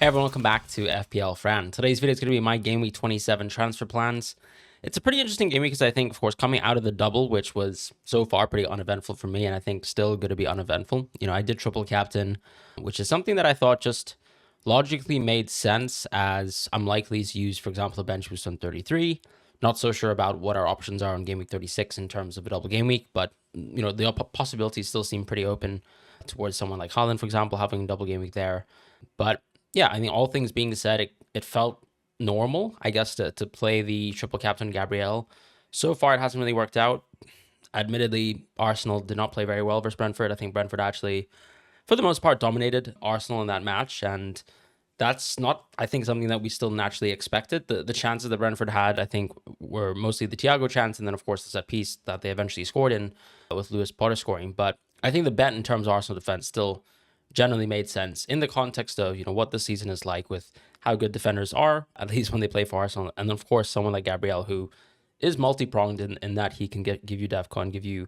Hey everyone, welcome back to FPL Fran. Today's video is going to be my Gameweek 27 transfer plans. It's a pretty interesting game week because I think, of course, coming out of the double, which was so far pretty uneventful for me, and I think still going to be uneventful. I did triple captain, which is something that I thought just logically made sense as I'm likely to use, for example, a bench boost on 33. Not so sure about what our options are on Gameweek 36 in terms of a double game week, but the possibilities still seem pretty open towards someone like Haaland, for example, having a double game week there. But yeah, I mean, all things being said, it felt normal, I guess, to play the triple captain Gabriel. So far, it hasn't really worked out. Admittedly, Arsenal did not play very well versus Brentford. I think Brentford actually, for the most part, dominated Arsenal in that match, and that's not, I think, something that we still naturally expected. The chances that Brentford had, I think, were mostly the Thiago chance, and then, of course, the set piece that they eventually scored in with Lewis Potter scoring. But I think the bet in terms of Arsenal defense still generally made sense in the context of what the season is like with how good defenders are, at least when they play for Arsenal, and then of course someone like Gabriel who is multi-pronged in that he can give you DEFCON, give you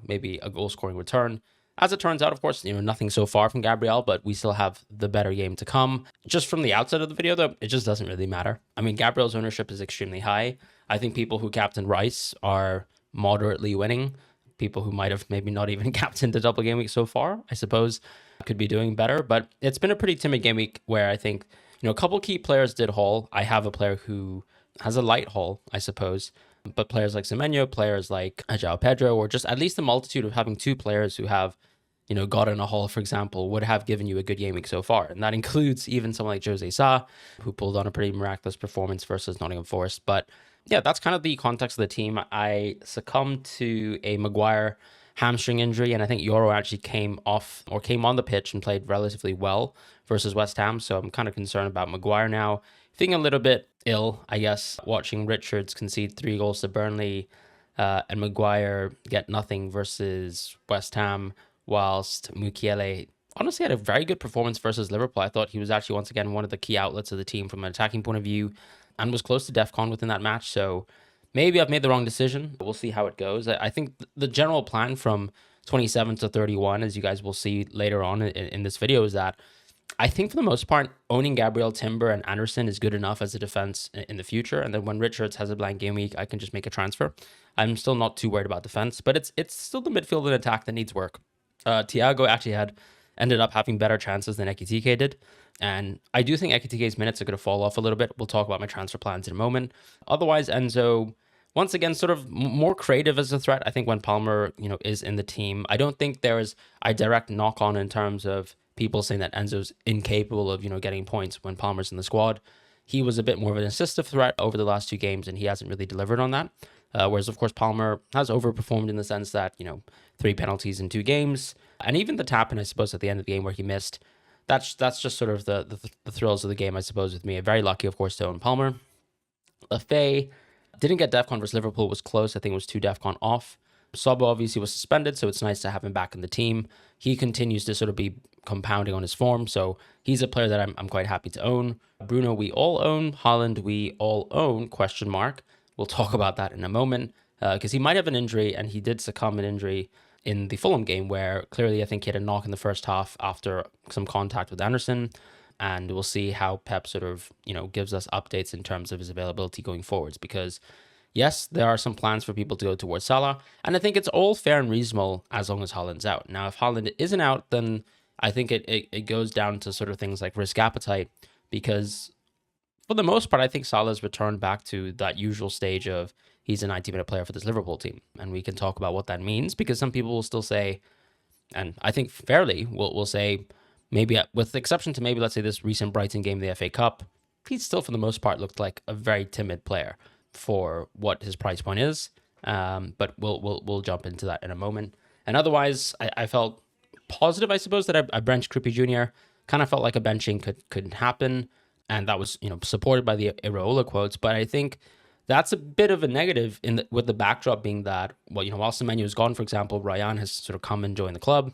maybe a goal scoring return. As it turns out, of course, nothing so far from Gabriel, but we still have the better game to come. Just from the outset of the video, though, it just doesn't really matter. I mean, Gabriel's ownership is extremely high. I think people who captain Rice are moderately winning. People who might have maybe not even captained the double game week so far, I suppose, could be doing better. But it's been a pretty timid game week where I think, a couple key players did haul. I have a player who has a light haul, I suppose. But players like Semenyo, players like João Pedro, or just at least the multitude of having two players who have, gotten a haul, for example, would have given you a good game week so far. And that includes even someone like Jose Sa, who pulled on a pretty miraculous performance versus Nottingham Forest. But yeah, that's kind of the context of the team. I succumbed to a Maguire hamstring injury, and I think Euro actually came on the pitch and played relatively well versus West Ham. So I'm kind of concerned about Maguire now. Feeling a little bit ill, I guess, watching Richards concede 3 goals to Burnley and Maguire get nothing versus West Ham, whilst Mukiele honestly had a very good performance versus Liverpool. I thought he was actually once again one of the key outlets of the team from an attacking point of view and was close to DEFCON within that match. So maybe I've made the wrong decision. We'll see how it goes. I think the general plan from 27 to 31, as you guys will see later on in this video, is that I think for the most part, owning Gabriel, Timber, and Anderson is good enough as a defense in the future. And then when Richards has a blank game week, I can just make a transfer. I'm still not too worried about defense, but it's still the midfield and attack that needs work. Thiago actually ended up having better chances than Ekitike did. And I do think Ekitike's minutes are going to fall off a little bit. We'll talk about my transfer plans in a moment. Otherwise, Enzo, once again, sort of more creative as a threat. I think when Palmer, is in the team, I don't think there is a direct knock on in terms of people saying that Enzo's incapable of, getting points when Palmer's in the squad. He was a bit more of an assistive threat over the last 2 games, and he hasn't really delivered on that. Whereas, of course, Palmer has overperformed in the sense that, 3 penalties in 2 games. And even the tap-in, I suppose, at the end of the game where he missed, that's just sort of the thrills of the game, I suppose, with me. Very lucky, of course, to own Palmer. Lafay didn't get DEFCON versus Liverpool, was close. I think it was 2 DEFCON off. Sobo obviously was suspended, so it's nice to have him back in the team. He continues to sort of be compounding on his form, so he's a player that I'm quite happy to own. Bruno, we all own. Haaland, we all own, ? We'll talk about that in a moment, because he might have an injury, and he did succumb an injury in the Fulham game, where clearly I think he had a knock in the first half after some contact with Anderson. And we'll see how Pep sort of, gives us updates in terms of his availability going forwards. Because, yes, there are some plans for people to go towards Salah. And I think it's all fair and reasonable as long as Haaland's out. Now, if Haaland isn't out, then I think it goes down to sort of things like risk appetite. Because for the most part, I think Salah's returned back to that usual stage of he's a 90-minute player for this Liverpool team. And we can talk about what that means. Because some people will still say, and I think fairly will say, maybe with the exception to maybe, let's say, this recent Brighton game, the FA Cup, he still, for the most part, looked like a very timid player for what his price point is. But we'll jump into that in a moment. And otherwise, I felt positive, I suppose, that I benched Krippy Jr. Kind of felt like a benching could happen. And that was, supported by the Iraola quotes. But I think that's a bit of a negative with the backdrop being that, well, while Semenyo is gone, for example, Ryan has sort of come and joined the club.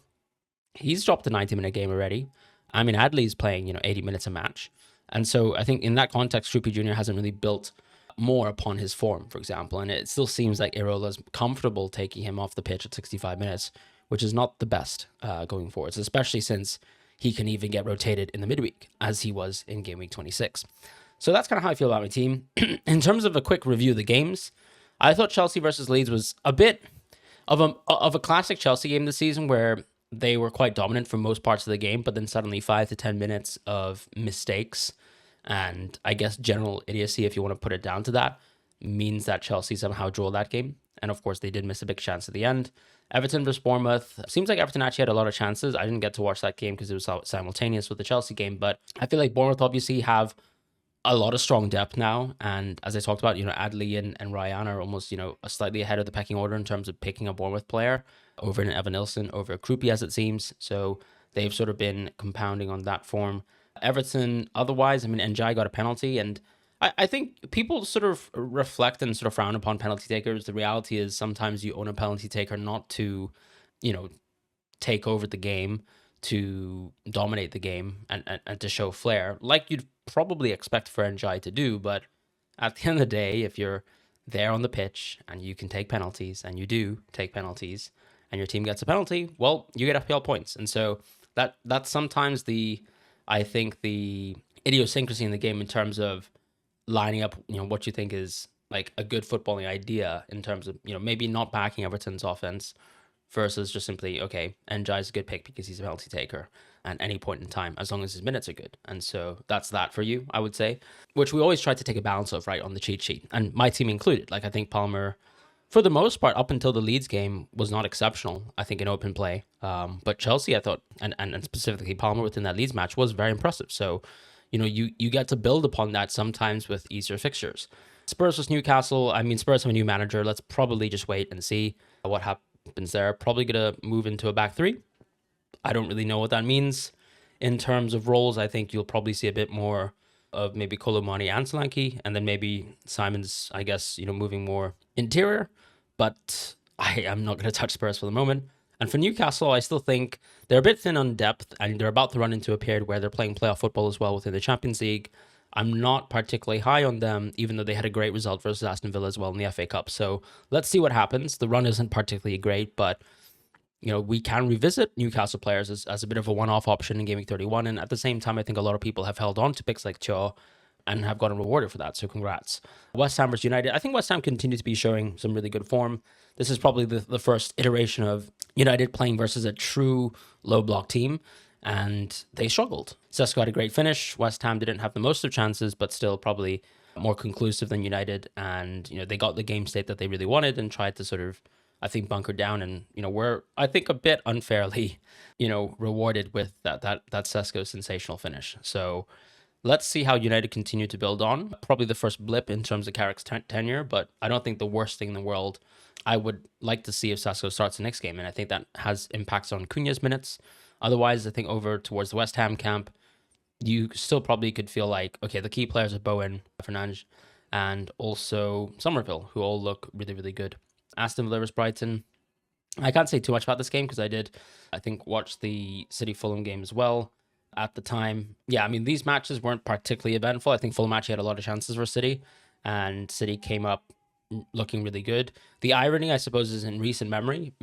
He's dropped a 90-minute game already. I mean, Adley's playing, 80 minutes a match. And so I think in that context, Krippy Jr. hasn't really built more upon his form, for example. And it still seems like Iraola's comfortable taking him off the pitch at 65 minutes, which is not the best going forwards, especially since he can even get rotated in the midweek, as he was in game week 26. So that's kind of how I feel about my team. In terms of a quick review of the games, I thought Chelsea versus Leeds was a bit of a classic Chelsea game this season, where they were quite dominant for most parts of the game, but then suddenly 5 to 10 minutes of mistakes and I guess general idiocy, if you want to put it down to that, means that Chelsea somehow drew that game. And of course, they did miss a big chance at the end. Everton versus Bournemouth. Seems like Everton actually had a lot of chances. I didn't get to watch that game because it was simultaneous with the Chelsea game, but I feel like Bournemouth obviously have a lot of strong depth now. And as I talked about, Adley and Ryan are almost, slightly ahead of the pecking order in terms of picking a Bournemouth player over an Evan Nilsson, over a Krupi, as it seems. So they've sort of been compounding on that form. Everton, otherwise, Njai got a penalty, and I think people sort of reflect and sort of frown upon penalty takers. The reality is sometimes you own a penalty taker not to, take over the game, to dominate the game, and to show flair, like you'd probably expect for Njai to do. But at the end of the day, if you're there on the pitch and you can take penalties, and you do take penalties, and your team gets a penalty, well, you get FPL points. And so that's sometimes I think the idiosyncrasy in the game in terms of lining up, what you think is like a good footballing idea in terms of, maybe not backing Everton's offense versus just simply, okay, Njai's a good pick because he's a penalty taker at any point in time, as long as his minutes are good. And so that's that for you, I would say, which we always try to take a balance of, right, on the cheat sheet. And my team included. Like, I think Palmer, for the most part, up until the Leeds game, was not exceptional, I think, in open play. But Chelsea, I thought, and specifically Palmer within that Leeds match, was very impressive. So, you get to build upon that sometimes with easier fixtures. Spurs versus Newcastle. Spurs have a new manager. Let's probably just wait and see what happens there. Probably going to move into a back three. I don't really know what that means. In terms of roles, I think you'll probably see a bit more of maybe Kolomani and Solanke, and then maybe Simon's, I guess, moving more interior. But I am not going to touch Spurs for the moment. And for Newcastle, I still think they're a bit thin on depth, and they're about to run into a period where they're playing playoff football as well within the Champions League. I'm not particularly high on them, even though they had a great result versus Aston Villa as well in the FA Cup. So let's see what happens. The run isn't particularly great, but we can revisit Newcastle players as a bit of a one-off option in Game Week 31. And at the same time, I think a lot of people have held on to picks like Cho and have gotten rewarded for that. So congrats. West Ham versus United. I think West Ham continues to be showing some really good form. This is probably the first iteration of United playing versus a true low block team, and they struggled. Sesko had a great finish. West Ham didn't have the most of chances, but still probably more conclusive than United. And, they got the game state that they really wanted and tried to sort of, I think, bunker down, and were, I think, a bit unfairly rewarded with that Sesko sensational finish. So let's see how United continue to build on. Probably the first blip in terms of Carrick's tenure, but I don't think the worst thing in the world. I would like to see if Sesko starts the next game, and I think that has impacts on Cunha's minutes. Otherwise, I think over towards the West Ham camp, you still probably could feel like, okay, the key players are Bowen, Fernandes, and also Somerville, who all look really, really good. Aston Villa versus Brighton. I can't say too much about this game because I did, I think, watch the City Fulham game as well at the time. Yeah, these matches weren't particularly eventful. I think Fulham actually had a lot of chances for City, and City came up looking really good. The irony, I suppose, is in recent memory,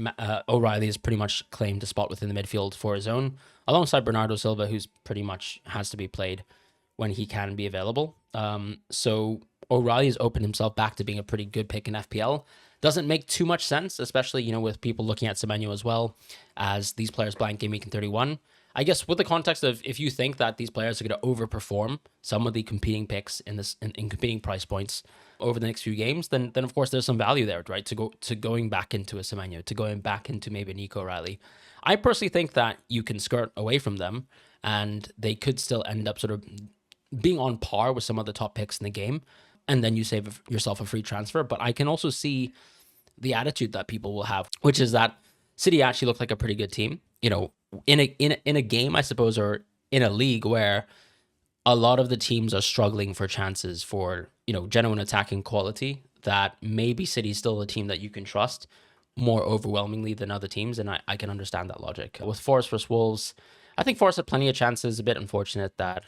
O'Reilly has pretty much claimed a spot within the midfield for his own, alongside Bernardo Silva, who's pretty much has to be played when he can be available. So O'Reilly has opened himself back to being a pretty good pick in FPL. Doesn't make too much sense, especially, with people looking at Semenyo as well, as these players blank Game Week in 31. I guess with the context of, if you think that these players are going to overperform some of the competing picks in competing price points over the next few games, then of course there's some value there, right? To going back into a Semenyo, to going back into maybe Nico O'Reilly. I personally think that you can skirt away from them, and they could still end up sort of being on par with some of the top picks in the game, and then you save yourself a free transfer. But I can also see the attitude that people will have, which is that City actually look like a pretty good team, in a game, I suppose, or in a league where a lot of the teams are struggling for chances for, genuine attacking quality, that maybe City's still a team that you can trust more overwhelmingly than other teams. And I can understand that logic. With Forest versus Wolves, I think Forest had plenty of chances. A bit unfortunate that,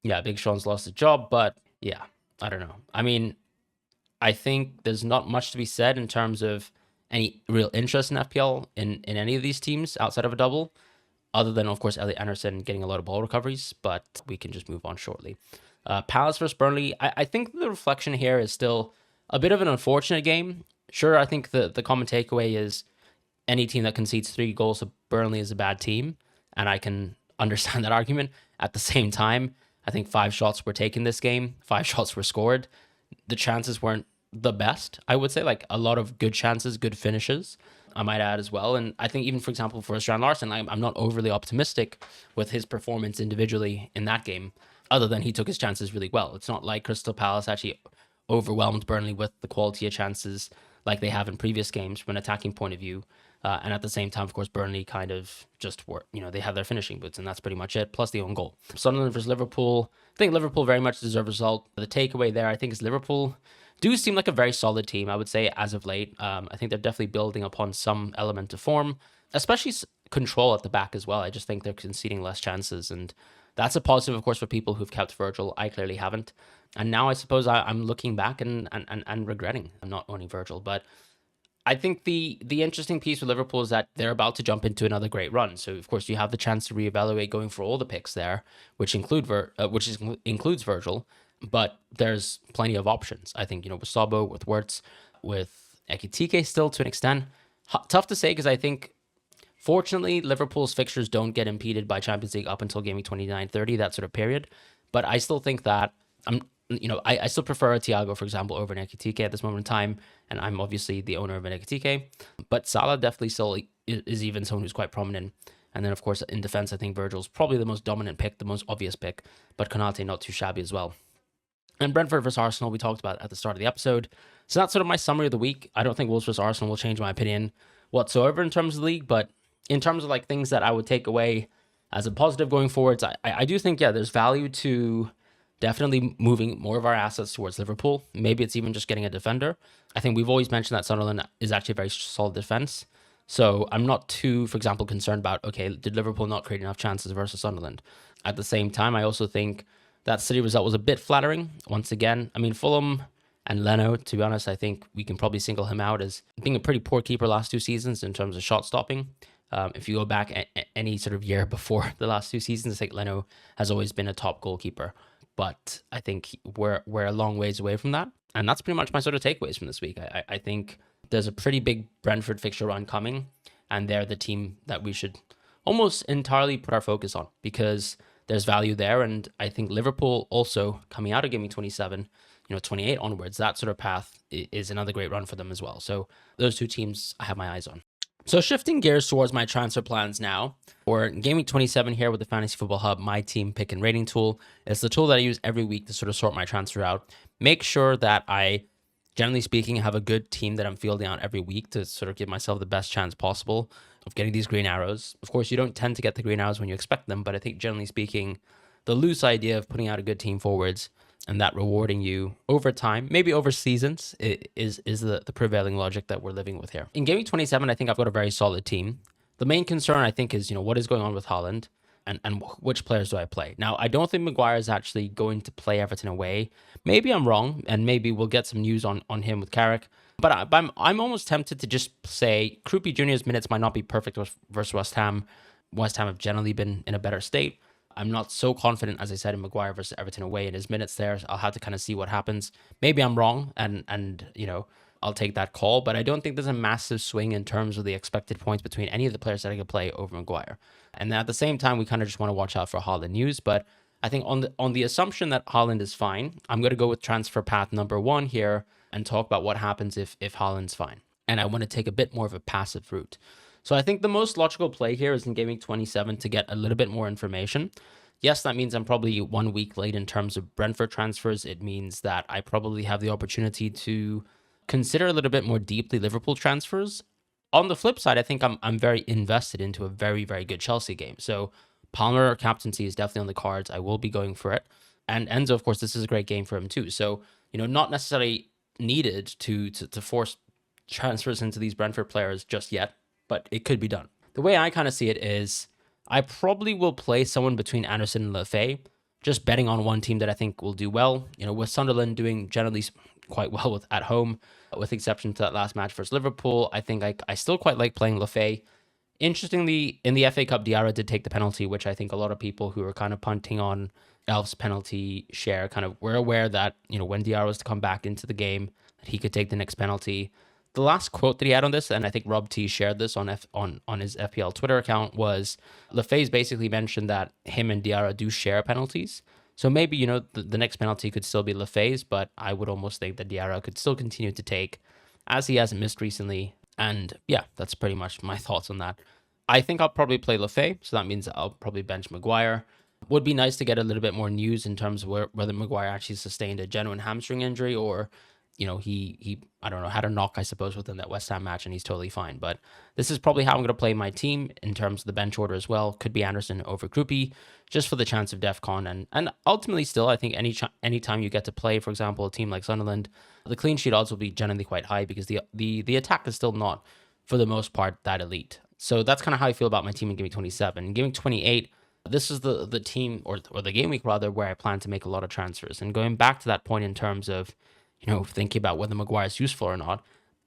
Big Sean's lost his job, but yeah, I don't know. I think there's not much to be said in terms of any real interest in FPL in any of these teams outside of a double. other than, of course, Elliot Anderson getting a lot of ball recoveries, but we can just move on shortly. Palace versus Burnley. I think the reflection here is still a bit of an unfortunate game. Sure, I think the common takeaway is any team that concedes 3 goals to Burnley is a bad team, and I can understand that argument. At the same time, I think 5 shots were taken this game, 5 shots were scored. The chances weren't the best, I would say, like a lot of good chances, good finishes, I might add as well. And I think even, for example, for Strand Larson, I'm not overly optimistic with his performance individually in that game, other than he took his chances really well. It's not like Crystal Palace actually overwhelmed Burnley with the quality of chances like they have in previous games from an attacking point of view. And at the same time, of course, Burnley kind of just were, they have their finishing boots, and that's pretty much it, plus the own goal. Sunderland versus Liverpool. I think Liverpool very much deserve a result. The takeaway there, I think, is Liverpool do seem like a very solid team, I would say, as of late. I think they're definitely building upon some element of form, especially control at the back as well. I just think they're conceding less chances, and that's a positive, of course, for people who've kept Virgil. I clearly haven't. And now I suppose I'm looking back and regretting not owning Virgil. But I think the interesting piece with Liverpool is that they're about to jump into another great run. So of course you have the chance to reevaluate going for all the picks there, which includes Virgil, but there's plenty of options. I think with Sabo, with Wirtz, with Ekitike still to an extent. Tough to say because I think fortunately Liverpool's fixtures don't get impeded by Champions League up until Gameweek 29-30, that sort of period. But I still think that I still prefer Thiago, for example, over an Ekitike at this moment in time, and I'm obviously the owner of an Ekitike, but Salah definitely still is even someone who's quite prominent. And then, of course, in defense, I think Virgil's probably the most dominant pick, the most obvious pick, but Konate not too shabby as well. And Brentford versus Arsenal, we talked about at the start of the episode. So that's sort of my summary of the week. I don't think Wolves versus Arsenal will change my opinion whatsoever in terms of the league, but in terms of like things that I would take away as a positive going forwards, I do think, there's value to definitely moving more of our assets towards Liverpool. Maybe it's even just getting a defender. I think we've always mentioned that Sunderland is actually a very solid defense. So I'm not too, for example, concerned about, okay, did Liverpool not create enough chances versus Sunderland? At the same time, I also think that City result was a bit flattering. Once again, I mean, Fulham and Leno, to be honest, I think we can probably single him out as being a pretty poor keeper last 2 seasons in terms of shot stopping. If you go back any sort of year before the last 2 seasons, I think Leno has always been a top goalkeeper. But I think we're a long ways away from that. And that's pretty much my sort of takeaways from this week. I think there's a pretty big Brentford fixture run coming, and they're the team that we should almost entirely put our focus on because there's value there. And I think Liverpool also coming out of Gameweek 27, 28 onwards, that sort of path is another great run for them as well. So those 2 teams I have my eyes on. So shifting gears towards my transfer plans now. For Gameweek 27 here with the Fantasy Football Hub, my team pick and rating tool. It's the tool that I use every week to sort of sort my transfer out. Make sure that I, generally speaking, have a good team that I'm fielding out every week to sort of give myself the best chance possible of getting these green arrows. Of course, you don't tend to get the green arrows when you expect them, but I think generally speaking, the loose idea of putting out a good team forwards and that rewarding you over time, maybe over seasons, is the prevailing logic that we're living with here. In Gameweek 27, I think I've got a very solid team. The main concern, I think, is, what is going on with Haaland and which players do I play? Now, I don't think Maguire is actually going to play Everton away. Maybe I'm wrong, and maybe we'll get some news on him with Carrick. But I'm almost tempted to just say Krupi Jr.'s minutes might not be perfect versus West Ham. West Ham have generally been in a better state. I'm not so confident, as I said, in Maguire versus Everton away in his minutes there. I'll have to kind of see what happens. Maybe I'm wrong, and I'll take that call. But I don't think there's a massive swing in terms of the expected points between any of the players that I could play over Maguire. And at the same time, we kind of just want to watch out for Haaland news. But I think on the assumption that Haaland is fine, I'm going to go with transfer path number 1 here and talk about what happens if Haaland's fine. And I want to take a bit more of a passive route. So I think the most logical play here is in Gameweek 27 to get a little bit more information. Yes, that means I'm probably 1 week late in terms of Brentford transfers. It means that I probably have the opportunity to consider a little bit more deeply Liverpool transfers. On the flip side, I think I'm very invested into a very, very good Chelsea game. So Palmer captaincy is definitely on the cards. I will be going for it. And Enzo, of course, this is a great game for him too. So, not necessarily needed to force transfers into these Brentford players just yet, but it could be done. The way I kind of see it is I probably will play someone between Anderson and Lefebvre, just betting on one team that I think will do well. With Sunderland doing generally quite well at home, with exception to that last match versus Liverpool, I think I still quite like playing Lefebvre. Interestingly, in the FA Cup, Diarra did take the penalty, which I think a lot of people who are kind of punting on Elf's penalty share kind of were aware that, when Diarra was to come back into the game, that he could take the next penalty. The last quote that he had on this, and I think Rob T shared this on his FPL Twitter account, was LaFaze basically mentioned that him and Diarra do share penalties. So maybe, the next penalty could still be LaFaze, but I would almost think that Diarra could still continue to take, as he hasn't missed recently. And yeah, that's pretty much my thoughts on that. I think I'll probably play LaFay, so that means I'll probably bench Maguire. Would be nice to get a little bit more news in terms of whether Maguire actually sustained a genuine hamstring injury, or he I don't know, had a knock, I suppose, within that West Ham match, and he's totally fine. But this is probably how I'm going to play my team in terms of the bench order as well. Could be Anderson over Krupi, just for the chance of DEFCON. And ultimately still, I think anytime you get to play, for example, a team like Sunderland, the clean sheet odds will be generally quite high because the attack is still not, for the most part, that elite. So that's kind of how I feel about my team in Gameweek 27. In Gameweek 28, this is the team, or the game week rather, where I plan to make a lot of transfers. And going back to that point in terms of, thinking about whether Maguire is useful or not,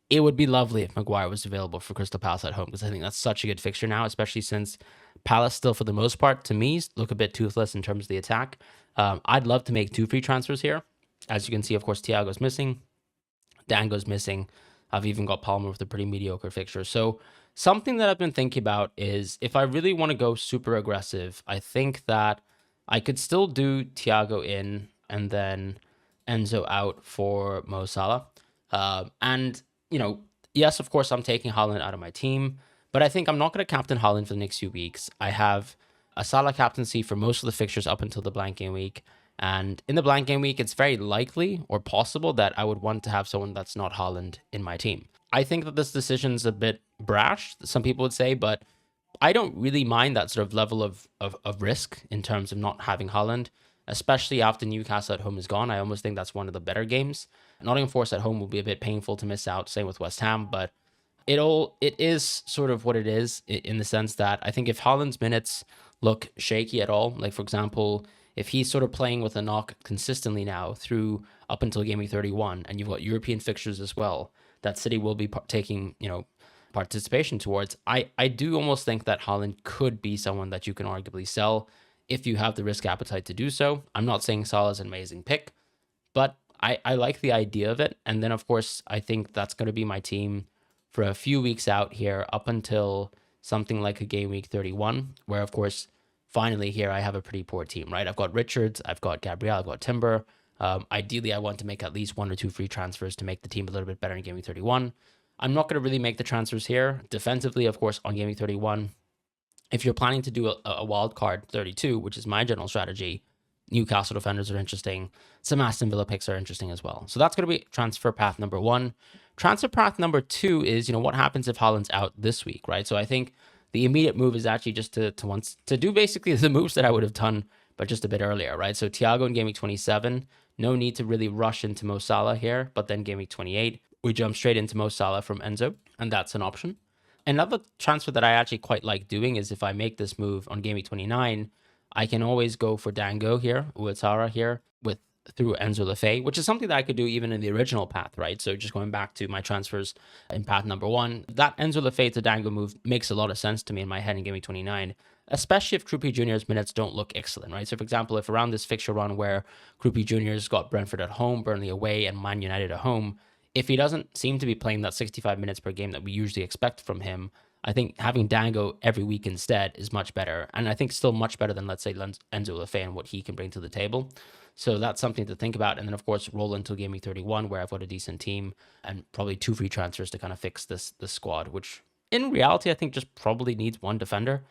it would be lovely if Maguire was available for Crystal Palace at home, because I think that's such a good fixture now, especially since Palace still, for the most part, to me, look a bit toothless in terms of the attack. I'd love to make 2 free transfers here. As you can see, of course, Thiago's missing. Dango's missing. I've even got Palmer with a pretty mediocre fixture. So something that I've been thinking about is if I really want to go super aggressive, I think that I could still do Thiago in and then Enzo out for Mo Salah. Yes, of course, I'm taking Haaland out of my team, but I think I'm not going to captain Haaland for the next few weeks. I have a Salah captaincy for most of the fixtures up until the blank game week. And in the blank game week, it's very likely or possible that I would want to have someone that's not Haaland in my team. I think that this decision's a bit brash, some people would say, but I don't really mind that sort of level of risk in terms of not having Haaland, especially after Newcastle at home is gone. I almost think that's one of the better games. Nottingham Forest at home will be a bit painful to miss out, same with West Ham, but it is sort of what it is, in the sense that I think if Haaland's minutes look shaky at all, like for example, if he's sort of playing with a knock consistently now through up until game week 31, and you've got European fixtures as well that City will be taking, participation towards, I do almost think that Haaland could be someone that you can arguably sell if you have the risk appetite to do so. I'm not saying Salah's an amazing pick, but I like the idea of it. And then, of course, I think that's going to be my team for a few weeks out here up until something like a game week 31, where, of course, finally here I have a pretty poor team, right? I've got Richards, I've got Gabriel, I've got Timber. Ideally, I want to make at least 1 or 2 free transfers to make the team a little bit better in game week 31. I'm not going to really make the transfers here. Defensively, of course, on game week 31, if you're planning to do a wild card 32, which is my general strategy, Newcastle defenders are interesting. Some Aston Villa picks are interesting as well. So that's going to be transfer path number 1. Transfer path number 2 is, what happens if Haaland's out this week, right? So I think the immediate move is actually just to do basically the moves that I would have done, but just a bit earlier, right? So Thiago in game week 27, no need to really rush into Mo Salah here, but then game week 28, we jump straight into Mo Salah from Enzo, and that's an option. Another transfer that I actually quite like doing is if I make this move on game week 29, I can always go for Dango here, Ouattara here, through Enzo Lefebvre, which is something that I could do even in the original path, right? So just going back to my transfers in path number 1, that Enzo Lefebvre to Dango move makes a lot of sense to me in my head in game week 29, especially if Krupi Jr.'s minutes don't look excellent, right? So for example, if around this fixture run where Krupi Jr.'s got Brentford at home, Burnley away, and Man United at home, if he doesn't seem to be playing that 65 minutes per game that we usually expect from him, I think having Dango every week instead is much better. And I think still much better than, let's say, Enzo Lefebvre and what he can bring to the table. So that's something to think about. And then, of course, roll into game week 31, where I've got a decent team and probably 2 free transfers to kind of fix this squad, which in reality, I think just probably needs 1 defender.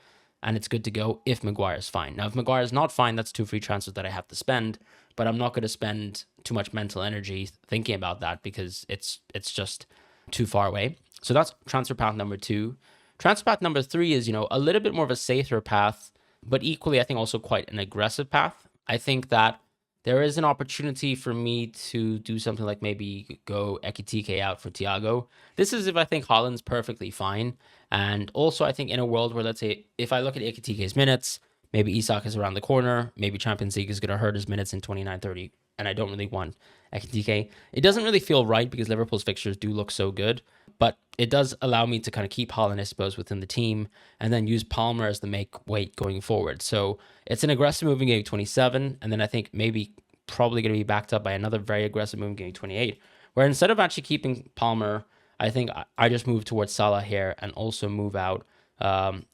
And it's good to go if Maguire's fine. Now, if Maguire's not fine, that's 2 free transfers that I have to spend. But I'm not going to spend too much mental energy thinking about that because it's just too far away. So that's transfer path number 2. Transfer path number 3 is, a little bit more of a safer path, but equally, I think also quite an aggressive path. I think that there is an opportunity for me to do something like maybe go Ekitike out for Thiago. This is if I think Haaland's perfectly fine. And also, I think in a world where, let's say, if I look at Ekitike's minutes, maybe Isak is around the corner, maybe Champions League is going to hurt his minutes in 29-30, and I don't really want Ekitike. It doesn't really feel right because Liverpool's fixtures do look so good, but it does allow me to kind of keep Haaland, I suppose, within the team and then use Palmer as the make weight going forward. So it's an aggressive move in game 27. And then I think maybe probably going to be backed up by another very aggressive move in game 28, where instead of actually keeping Palmer, I think I just move towards Salah here and also move out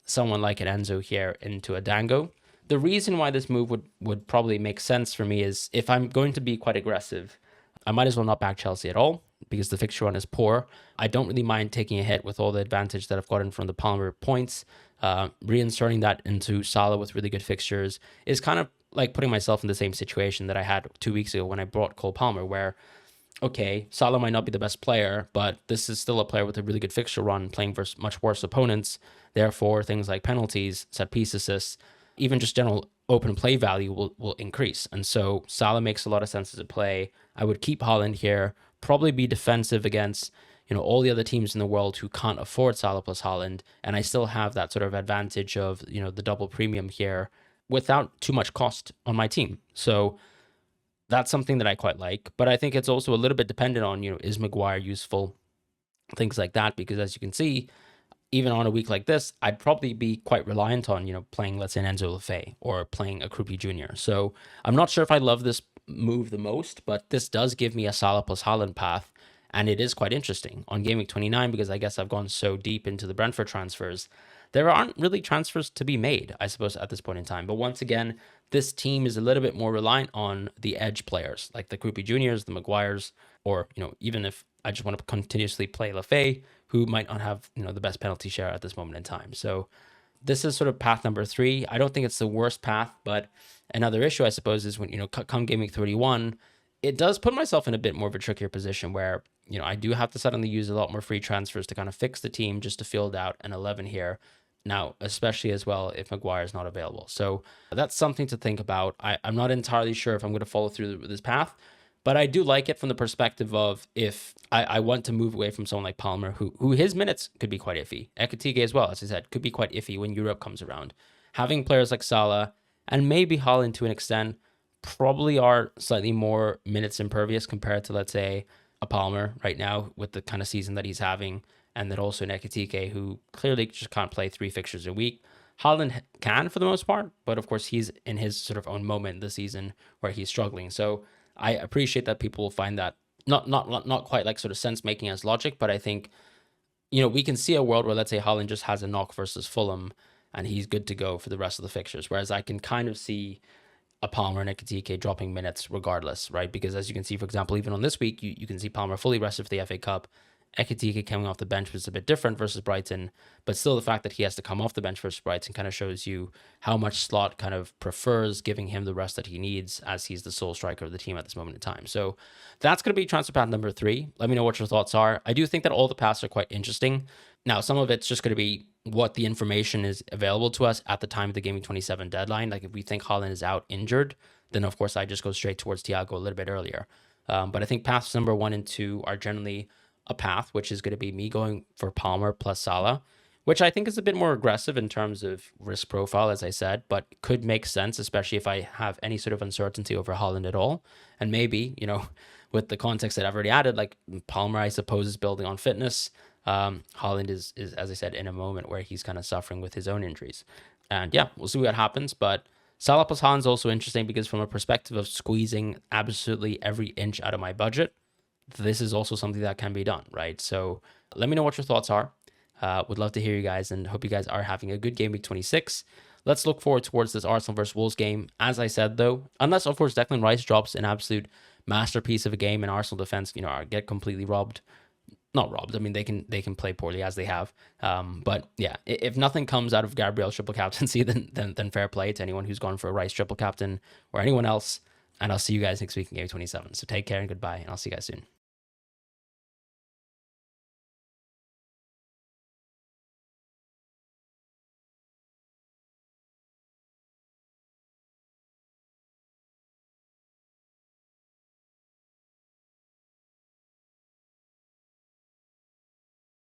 someone like an Enzo here into a Dango. The reason why this move would probably make sense for me is if I'm going to be quite aggressive, I might as well not back Chelsea at all because the fixture run is poor. I don't really mind taking a hit with all the advantage that I've gotten from the Palmer points. Reinserting that into Salah with really good fixtures is kind of like putting myself in the same situation that I had 2 weeks ago when I brought Cole Palmer, where, okay, Salah might not be the best player, but this is still a player with a really good fixture run, playing versus much worse opponents. Therefore, things like penalties, set piece assists, even just general open play value will increase. And so Salah makes a lot of sense as a play. I would keep Haaland here, probably be defensive against, all the other teams in the world who can't afford Salah plus Haaland. And I still have that sort of advantage of, the double premium here without too much cost on my team. So that's something that I quite like. But I think it's also a little bit dependent on, is Maguire useful? Things like that, because as you can see, even on a week like this, I'd probably be quite reliant on, playing, let's say, an Enzo Lefebvre or playing a Krupi Jr. So I'm not sure if I love this move the most, but this does give me a Salah plus Haaland path. And it is quite interesting on Gameweek 29 because I guess I've gone so deep into the Brentford transfers. There aren't really transfers to be made, I suppose, at this point in time. But once again, this team is a little bit more reliant on the edge players like the Krupi Juniors, the Maguires, or, even if I just want to continuously play Lefebvre, who might not have, the best penalty share at this moment in time. So this is sort of path number 3. I don't think it's the worst path, but another issue, I suppose, is when, come Game Week 31, it does put myself in a bit more of a trickier position where, I do have to suddenly use a lot more free transfers to kind of fix the team just to field out an 11 here. Now, especially as well if Maguire is not available. So that's something to think about. I'm not entirely sure if I'm going to follow through this path, but I do like it from the perspective of if I want to move away from someone like Palmer, who his minutes could be quite iffy. Ekitike as well, as I said, could be quite iffy when Europe comes around. Having players like Salah and maybe Haaland to an extent probably are slightly more minutes impervious compared to, let's say, a Palmer right now with the kind of season that he's having. And then also an Ekitike who clearly just can't play 3 fixtures a week. Haaland can for the most part, but of course he's in his sort of own moment this season where he's struggling. So I appreciate that people will find that not quite like sort of sense making as logic, but I think, we can see a world where, let's say, Haaland just has a knock versus Fulham and he's good to go for the rest of the fixtures. Whereas I can kind of see a Palmer and Ekitike dropping minutes regardless, right? Because as you can see, for example, even on this week, you can see Palmer fully rested for the FA Cup. Ekitike coming off the bench was a bit different versus Brighton, but still the fact that he has to come off the bench versus Brighton kind of shows you how much Slot kind of prefers giving him the rest that he needs as he's the sole striker of the team at this moment in time. So that's going to be transfer path number 3. Let me know what your thoughts are. I do think that all the paths are quite interesting. Now, some of it's just going to be what the information is available to us at the time of the Gameweek 27 deadline. Like if we think Haaland is out injured, then of course I just go straight towards Thiago a little bit earlier. But I think paths number 1 and 2 are generally a path, which is going to be me going for Palmer plus Salah, which I think is a bit more aggressive in terms of risk profile, as I said, but could make sense, especially if I have any sort of uncertainty over Haaland at all. And maybe, with the context that I've already added, like Palmer, I suppose, is building on fitness. Haaland is, as I said, in a moment where he's kind of suffering with his own injuries. And yeah, we'll see what happens. But Salah plus Haaland is also interesting because from a perspective of squeezing absolutely every inch out of my budget, this is also something that can be done, right? So let me know what your thoughts are. Would love to hear you guys and hope you guys are having a good game week 26. Let's look forward towards this Arsenal versus Wolves game. As I said, though, unless, of course, Declan Rice drops an absolute masterpiece of a game and Arsenal defense, get completely robbed. Not robbed. I mean, they can play poorly as they have. But yeah, if nothing comes out of Gabriel's triple captaincy, then fair play to anyone who's gone for a Rice triple captain or anyone else. And I'll see you guys next week in Game 27. So take care and goodbye, and I'll see you guys soon.